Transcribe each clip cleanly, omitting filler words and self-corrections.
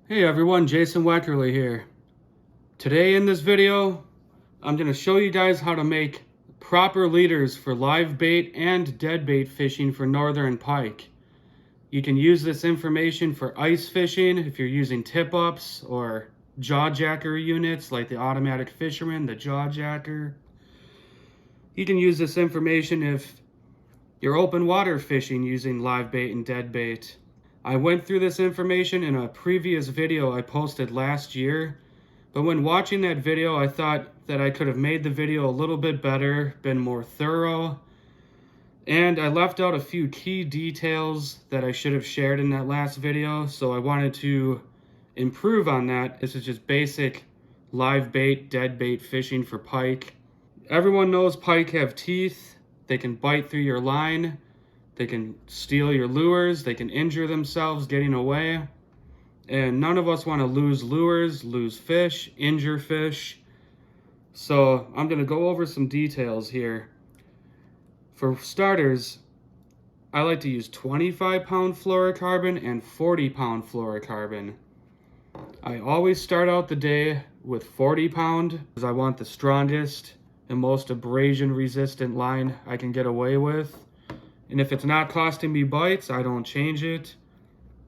Hey everyone, Jason Weckerle here. Today in this video, I'm going to show you guys how to make proper leaders for live bait and dead bait fishing for northern pike. You can use this information for ice fishing if you're using tip-ups or jaw jacker units like the automatic fisherman, the jaw jacker. You can use this information if you're open water fishing using live bait and dead bait. I went through this information in a previous video I posted last year, but when watching that video, I thought that I could have made the video a little bit better, been more thorough, and I left out a few key details that I should have shared in that last video, so I wanted to improve on that. This is just basic live bait, dead bait fishing for pike. Everyone knows pike have teeth. They can bite through your line. They can steal your lures. They can injure themselves getting away. And none of us want to lose lures, lose fish, injure fish. So I'm going to go over some details here. For starters, I like to use 25-pound fluorocarbon and 40-pound fluorocarbon. I always start out the day with 40-pound because I want the strongest and most abrasion-resistant line I can get away with. And if it's not costing me bites, I don't change it.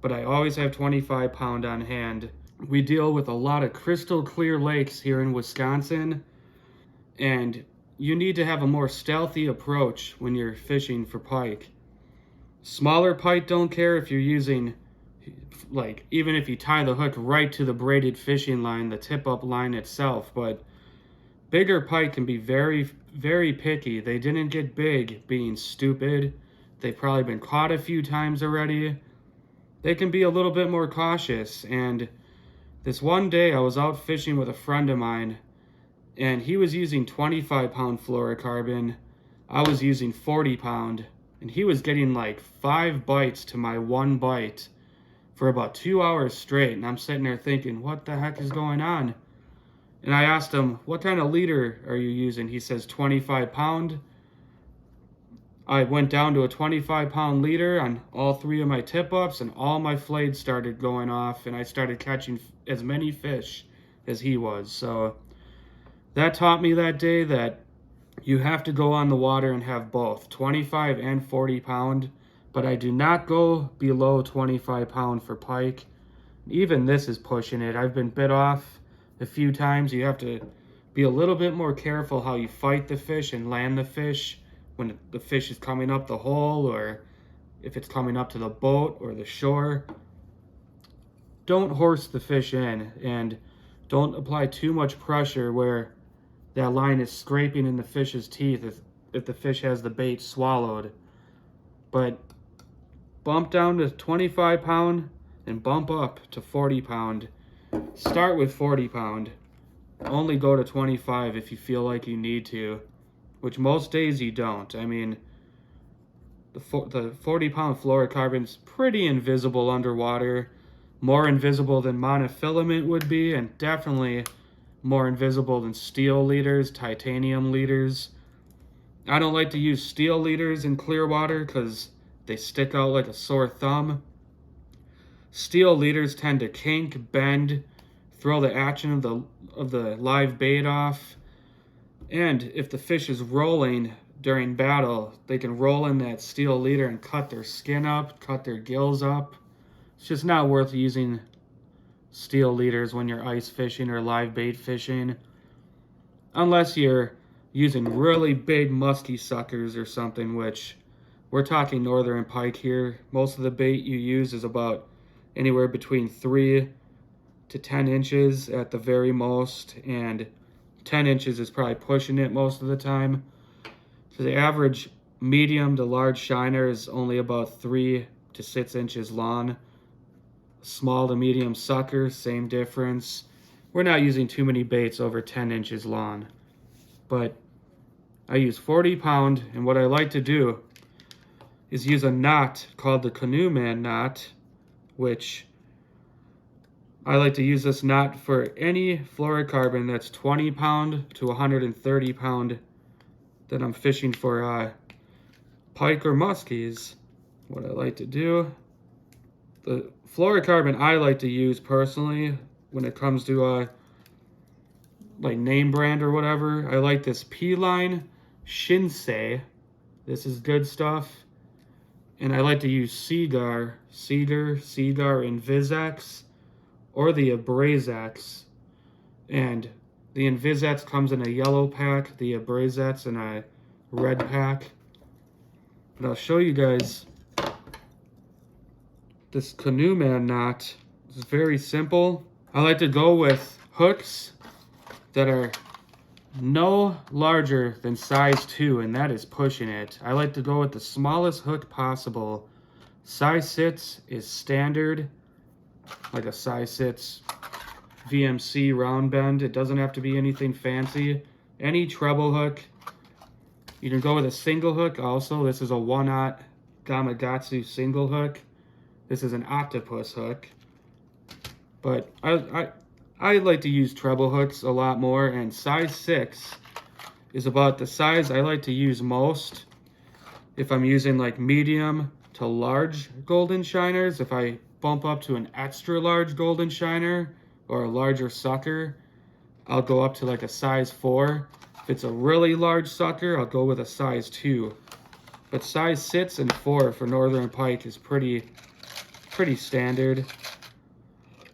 But I always have 25-pound on hand. We deal with a lot of crystal clear lakes here in Wisconsin, and you need to have a more stealthy approach when you're fishing for pike. Smaller pike don't care if you're using, like, even if you tie the hook right to the braided fishing line, the tip-up line itself, but bigger pike can be very, very picky. They didn't get big being stupid. They've probably been caught a few times already. They can be a little bit more cautious. And this one day I was out fishing with a friend of mine, and he was using 25-pound fluorocarbon. I was using 40-pound, and he was getting like 5 bites to my 1 bite for about 2 hours straight. And I'm sitting there thinking, what the heck is going on? And I asked him, what kind of leader are you using? He says 25-pound. I went down to a 25-pound leader on all 3 of my tip-ups, and all my fillets started going off, and I started catching as many fish as he was. So that taught me that day that you have to go on the water and have both 25 and 40-pound, but I do not go below 25-pound for pike. Even this is pushing it. I've been bit off a few times. You have to be a little bit more careful how you fight the fish and land the fish when the fish is coming up the hole, or if it's coming up to the boat or the shore. Don't horse the fish in, and don't apply too much pressure where that line is scraping in the fish's teeth if the fish has the bait swallowed. But bump down to 25-pound and bump up to 40-pound. Start with 40-pound. Only go to 25 if you feel like you need to, which most days you don't. I mean, the 40-pound fluorocarbon's pretty invisible underwater, more invisible than monofilament would be, and definitely more invisible than steel leaders, titanium leaders. I don't like to use steel leaders in clear water because they stick out like a sore thumb. Steel leaders tend to kink, bend, throw the action of the live bait off. And if the fish is rolling during battle, they can roll in that steel leader and cut their skin up, cut their gills up. It's just not worth using steel leaders when you're ice fishing or live bait fishing. Unless you're using really big musky suckers or something, which we're talking northern pike here. Most of the bait you use is about anywhere between 3 to 10 inches at the very most, and 10 inches is probably pushing it most of the time. So the average medium to large shiner is only about 3 to 6 inches long. Small to medium sucker, same difference. We're not using too many baits over 10 inches long. But I use 40-pound, and what I like to do is use a knot called the canoe man knot, which I like to use this knot for any fluorocarbon that's 20-pound to 130-pound that I'm fishing for pike or muskies. What I like to do The fluorocarbon I like to use personally when it comes to like name brand or whatever, I like this P-Line Shinsei. This is good stuff. And I like to use Cedar, Invisex, or the Abrazex. And the Invisex comes in a yellow pack, the Abrazex in a red pack. But I'll show you guys this canoe man knot. It's very simple. I like to go with hooks that are no larger than size 2, and that is pushing it. I like to go with the smallest hook possible. Size 6 is standard, like a size 6 VMC round bend. It doesn't have to be anything fancy. Any treble hook. You can go with a single hook also. This is a 1/0 Gamakatsu single hook. This is an octopus hook. But I like to use treble hooks a lot more, and size 6 is about the size I like to use most if I'm using like medium to large golden shiners. If I bump up to an extra large golden shiner or a larger sucker, I'll go up to like a size 4. If it's a really large sucker, I'll go with a size 2. But size 6 and 4 for northern pike is pretty standard.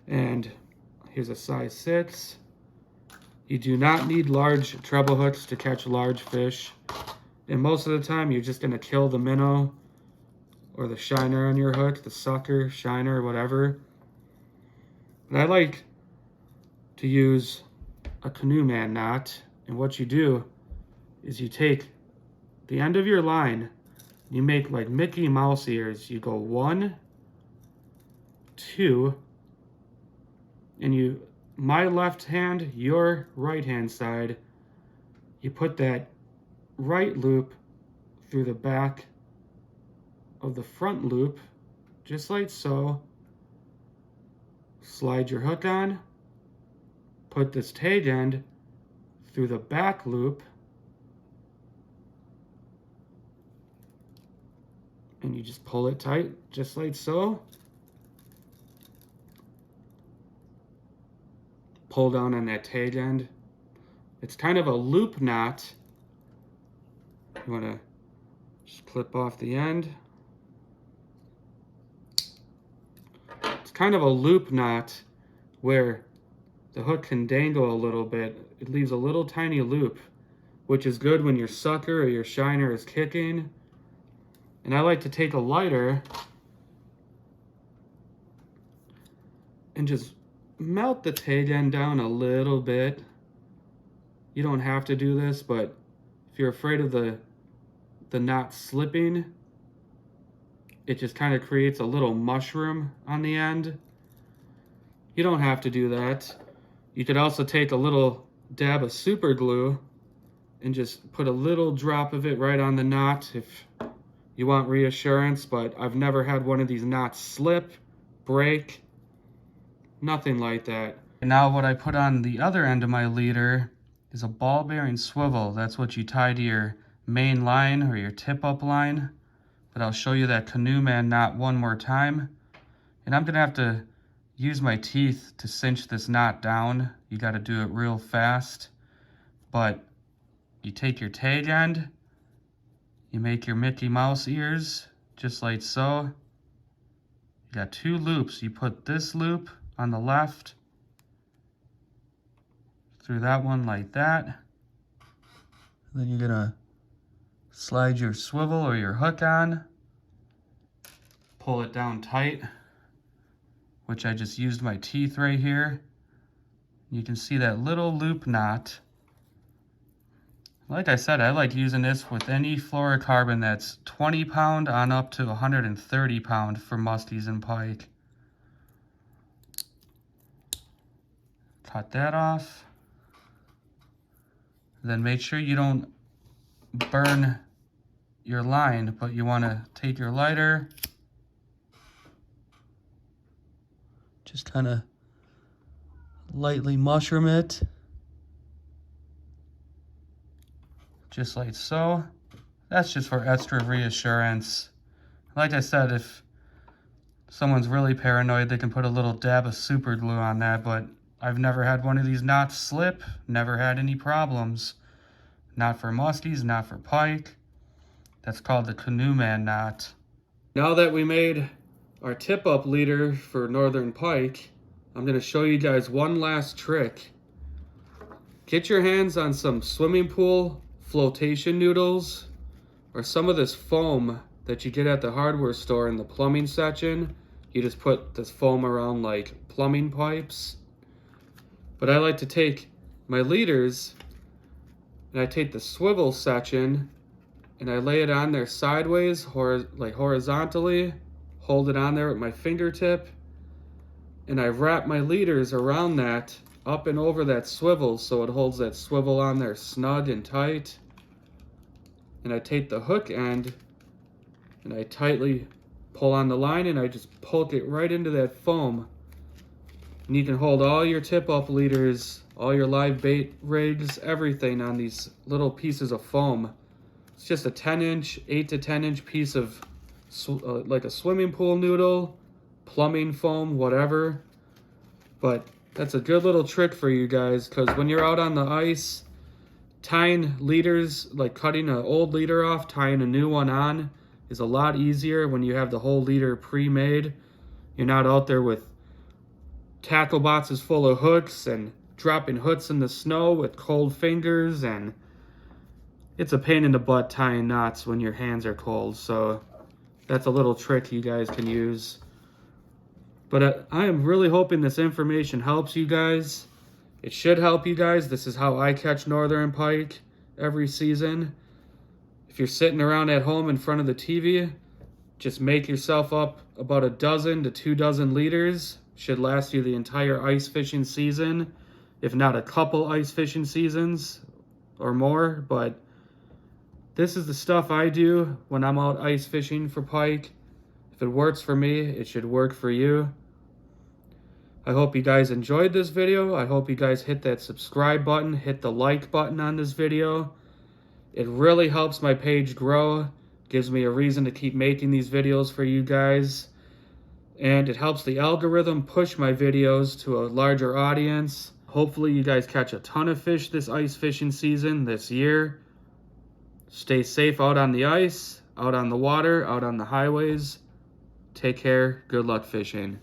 And here's a size 6. You do not need large treble hooks to catch large fish. And most of the time, you're just going to kill the minnow or the shiner on your hook, the sucker, shiner, whatever. But I like to use a canoe man knot. And what you do is you take the end of your line, you make like Mickey Mouse ears. You go 1, 2, and you, my left hand, your right hand side, you put that right loop through the back of the front loop, just like so. Slide your hook on, put this tag end through the back loop, and you just pull it tight, just like so. Pull down on that tag end. It's kind of a loop knot. You want to just clip off the end. It's kind of a loop knot where the hook can dangle a little bit. It leaves a little tiny loop, which is good when your sucker or your shiner is kicking. And I like to take a lighter and just melt the tag end down a little bit. You don't have to do this, but if you're afraid of the knot slipping, it just kind of creates a little mushroom on the end. You don't have to do that. You could also take a little dab of super glue and just put a little drop of it right on the knot if you want reassurance, but I've never had one of these knots slip, break, nothing like that. And now what I put on the other end of my leader is a ball bearing swivel. That's what you tie to your main line or your tip up line. But I'll show you that canoe man knot one more time. And I'm gonna have to use my teeth to cinch this knot down. You gotta do it real fast. But you take your tag end, you make your Mickey Mouse ears, just like so. You got 2 loops. You put this loop on the left, through that one like that. Then you're gonna slide your swivel or your hook on, pull it down tight, which I just used my teeth right here. You can see that little loop knot. Like I said, I like using this with any fluorocarbon that's 20 pound on up to 130 pound for musties and pike. Cut that off. Then make sure you don't burn your line, but you want to take your lighter, just kind of lightly mushroom it, just like so. That's just for extra reassurance. Like I said, if someone's really paranoid, they can put a little dab of super glue on that, but I've never had one of these knots slip, never had any problems. Not for muskies, not for pike. That's called the canoe man knot. Now that we made our tip-up leader for northern pike, I'm going to show you guys one last trick. Get your hands on some swimming pool flotation noodles or some of this foam that you get at the hardware store in the plumbing section. You just put this foam around like plumbing pipes. But I like to take my leaders and I take the swivel section and I lay it on there sideways, like horizontally, hold it on there with my fingertip, and I wrap my leaders around that, up and over that swivel, so it holds that swivel on there snug and tight. And I take the hook end and I tightly pull on the line and I just poke it right into that foam. And you can hold all your tip-up leaders, all your live bait rigs, everything on these little pieces of foam. It's just a 10-inch, 8 to 10-inch piece of like a swimming pool noodle, plumbing foam, whatever. But that's a good little trick for you guys, because when you're out on the ice, tying leaders, like cutting an old leader off, tying a new one on, is a lot easier when you have the whole leader pre-made. You're not out there with tackle boxes full of hooks and dropping hooks in the snow with cold fingers, and it's a pain in the butt tying knots when your hands are cold. So that's a little trick you guys can use. But I am really hoping this information helps you guys. It should help you guys. This is how I catch northern pike every season. If you're sitting around at home in front of the TV, just make yourself up about a dozen to 2 dozen leaders. Should last you the entire ice fishing season, if not a couple ice fishing seasons or more. But this is the stuff I do when I'm out ice fishing for pike. If it works for me, it should work for you. I hope you guys enjoyed this video. I hope you guys hit that subscribe button, hit the like button on this video. It really helps my page grow, gives me a reason to keep making these videos for you guys. And it helps the algorithm push my videos to a larger audience. Hopefully you guys catch a ton of fish this ice fishing season, this year. Stay safe out on the ice, out on the water, out on the highways. Take care. Good luck fishing.